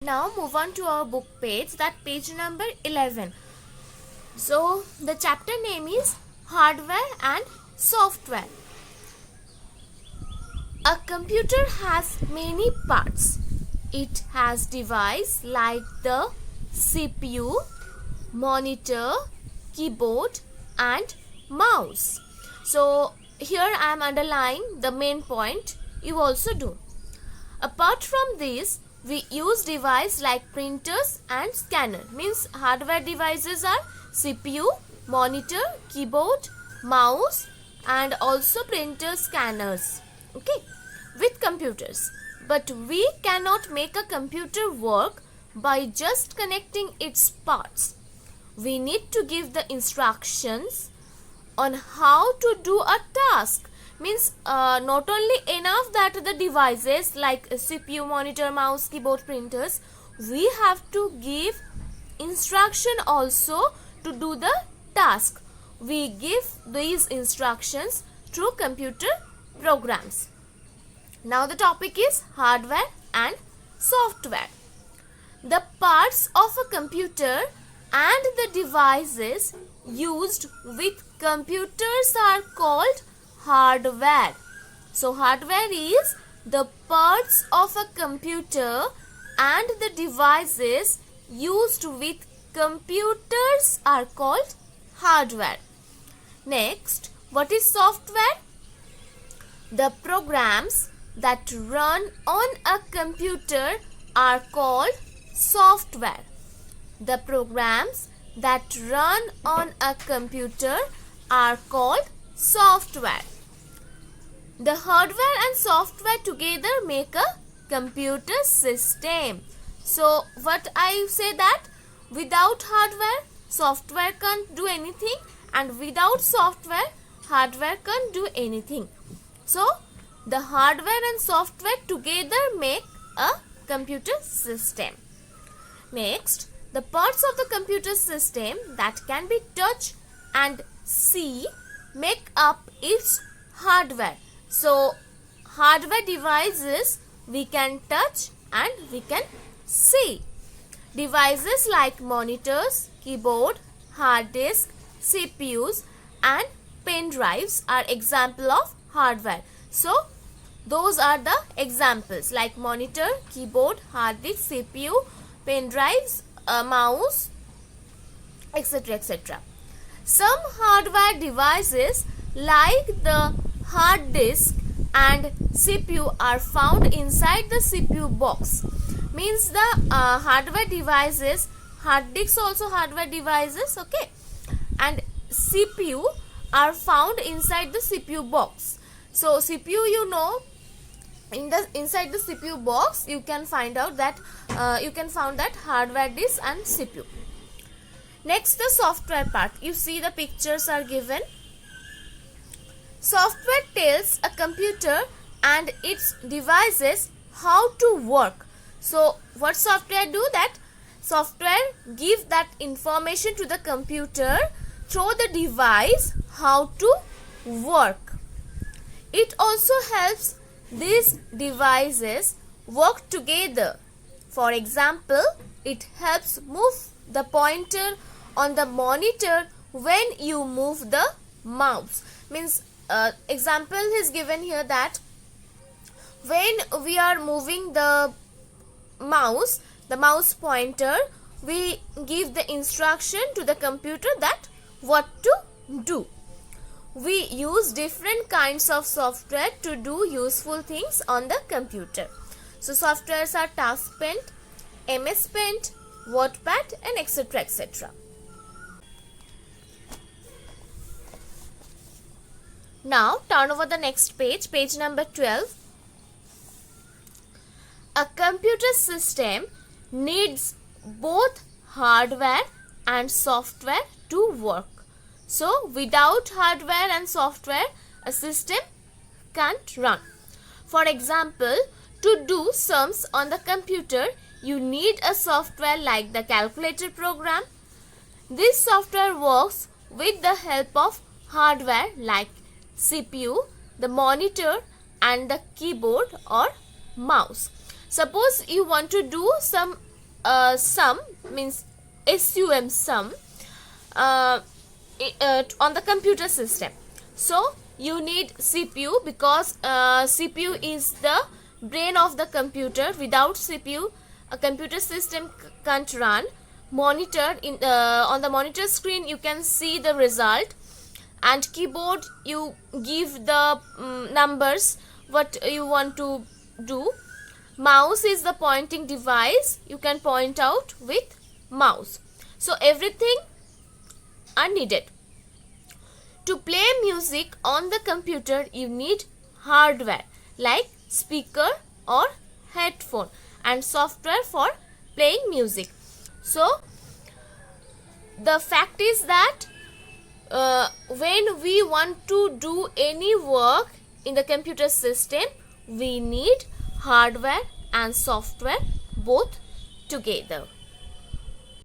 Now move on to our book page, that page number 11. So the chapter name is Hardware and Software. A computer has many parts. It has devices like the CPU, monitor, keyboard and mouse. So here I am underlying the main point. You also do. Apart from this, we use devices like printers and scanner. Means hardware devices are CPU, monitor, keyboard, mouse and also printer scanners. Okay, with computers. But we cannot make a computer work by just connecting its parts. We need to give the instructions on how to do a task. Means not only enough that the devices like CPU, monitor, mouse, keyboard, printers, we have to give instruction also to do the task. We give these instructions through computer programs. Now the topic is hardware and software. The parts of a computer and the devices used with computers are called hardware. So hardware is the parts of a computer and the devices used with computers are called hardware. Next, what is software? The programs that run on a computer are called software. The programs that run on a computer are called software. The hardware and software together make a computer system. So what I say that without hardware, software can't do anything, and without software, hardware can't do anything. So the hardware and software together make a computer system. Next, the parts of the computer system that can be touched and see make up its hardware. So hardware devices we can touch and we can see. Devices like monitors, keyboard, hard disk, CPUs and pen drives are example of hardware. So those are the examples like monitor, keyboard, hard disk, CPU, pen drives, mouse, etc. etc. Some hardware devices like the hard disk and CPU are found inside the CPU box. Means the hardware devices, hard disks also hardware devices, okay, and CPU are found inside the CPU box. So CPU, you know, inside the CPU box you can find out that hardware disk and CPU. Next, the software part. You see the pictures are given. Software tells a computer and its devices how to work. So what software do? That software give that information to the computer through the device how to work. It also helps these devices work together. For example, it helps move the pointer on the monitor when you move the mouse. Means example is given here that when we are moving the mouse pointer, we give the instruction to the computer that what to do. We use different kinds of software to do useful things on the computer. So softwares are TaskPaint, MS Paint, WordPad and etc. etc. Now turn over the next page, page number 12. A computer system needs both hardware and software to work. So without hardware and software, a system can't run. For example, to do sums on the computer, you need a software like the calculator program. This software works with the help of hardware like CPU, the monitor and the keyboard or mouse. Suppose you want to do some sum, means sum on the computer system. So you need CPU, because CPU is the brain of the computer. Without CPU, a computer system can't run. Monitor, on the monitor screen you can see the result, and keyboard you give the numbers what you want to do. Mouse is the pointing device, you can point out with mouse. So everything are needed. To play music on the computer you need hardware like speaker or headphone, and software for playing music. So the fact is that when we want to do any work in the computer system, we need hardware and software both together.